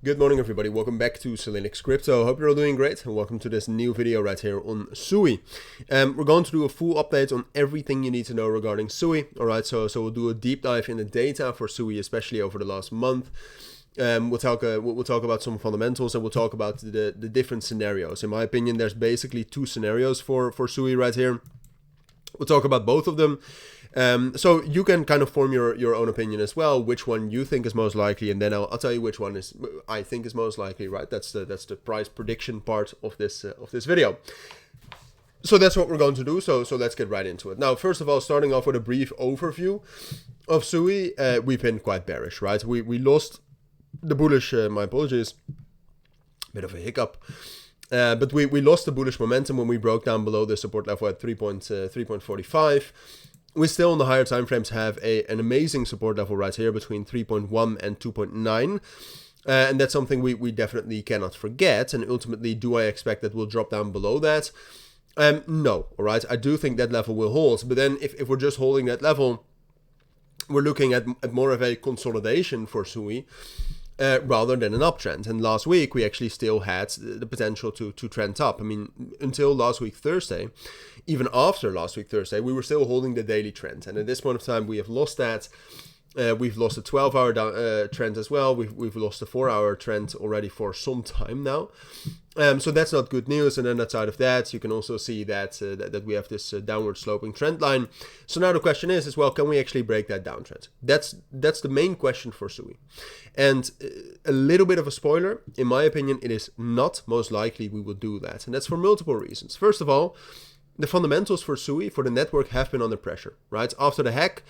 Good morning everybody, welcome back to Cilinix Crypto. Hope you're all doing great and welcome to this new video right here on SUI. We're going to do a full update on everything you need to know regarding SUI. Alright, so we'll do a deep dive in the data for SUI, especially over the last month. We'll talk about some fundamentals and we'll talk about the different scenarios. In my opinion, there's basically two scenarios for SUI right here. We'll talk about both of them. So you can kind of form your own opinion as well, which one you think is most likely, and then I'll tell you which one I think is most likely, right? That's the price prediction part of this video. So that's what we're going to do. So let's get right into it. Now, first of all, starting off with a brief overview of SUI, we've been quite bearish, right? We lost the bullish. My apologies, bit of a hiccup. But we lost the bullish momentum when we broke down below the support level at 3.45. We still on the higher time frames have an amazing support level right here between 3.1 and 2.9. And that's something we definitely cannot forget. And ultimately, do I expect that we'll drop down below that? No, all right. I do think that level will hold. But then if we're just holding that level, we're looking at more of a consolidation for SUI. Rather than an uptrend. And last week we actually still had the potential to trend up. I mean, until last week Thursday, even after last week Thursday, we were still holding the daily trend. And at this point of time, we have lost that. We've lost a 12-hour trend as well. We've lost a 4-hour trend already for some time now. So that's not good news. And then outside of that, you can also see that that we have this downward sloping trend line. So now the question is well, can we actually break that downtrend? That's the main question for SUI. And a little bit of a spoiler, in my opinion, it is not most likely we will do that. And that's for multiple reasons. First of all, the fundamentals for SUI, for the network, have been under pressure, right? After the hack,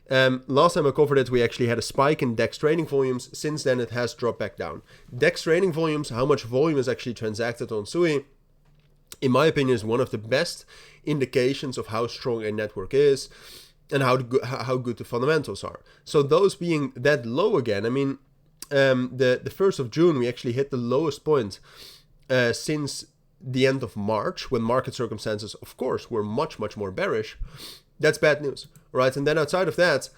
last time I covered it, we actually had a spike in DEX trading volumes. Since then, it has dropped back down. DEX trading volumes, how much volume is actually transacted on SUI, in my opinion, is one of the best indications of how strong a network is and how good the fundamentals are. So those being that low again, I mean, the 1st of June, we actually hit the lowest point since the end of March, when market circumstances, of course, were much more bearish. That's bad news, right? And then outside of that,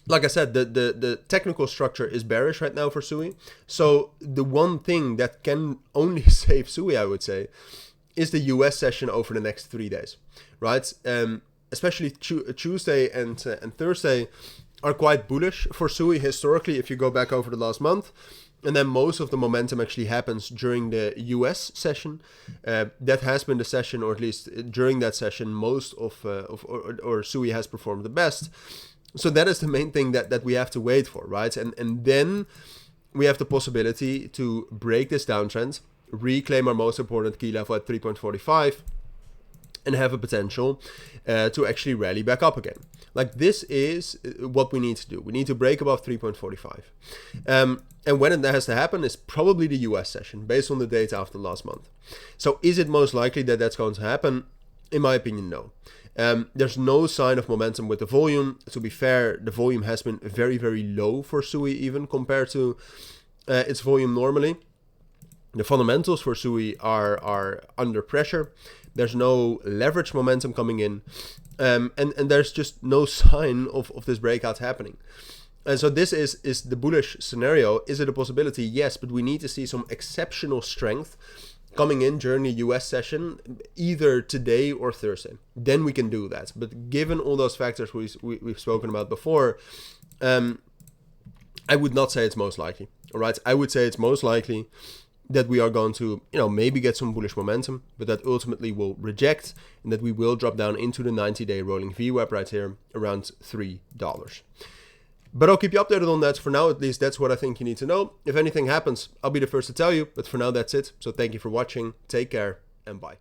like I said, the technical structure is bearish right now for SUI. So the one thing that can only save SUI, I would say, is the US session over the next 3 days, right? Especially Tuesday and Thursday are quite bullish for SUI historically if you go back over the last month. And then most of the momentum actually happens during the US session. That has been the session, or at least during that session, most of SUI has performed the best. So that is the main thing that we have to wait for, right? And then we have the possibility to break this downtrend, reclaim our most important key level at 3.45, and have a potential to actually rally back up again. Like, this is what we need to do. We need to break above 3.45. And when it has to happen is probably the US session, based on the data after last month. So is it most likely that that's going to happen? In my opinion, no. There's no sign of momentum with the volume. To be fair, the volume has been very low for SUI, even compared to its volume normally. The fundamentals for SUI are under pressure. There's no leverage momentum coming in. And there's just no sign of this breakout happening. And so this is the bullish scenario. Is it a possibility? Yes, but we need to see some exceptional strength coming in during the US session, either today or Thursday. Then we can do that. But given all those factors we've spoken about before, I would not say it's most likely. All right, I would say it's most likely that we are going to, maybe get some bullish momentum, but that ultimately will reject, and that we will drop down into the 90-day rolling VWAP right here around $3. But I'll keep you updated on that. For now, at least, that's what I think you need to know. If anything happens, I'll be the first to tell you. But for now, that's it. So thank you for watching. Take care and bye.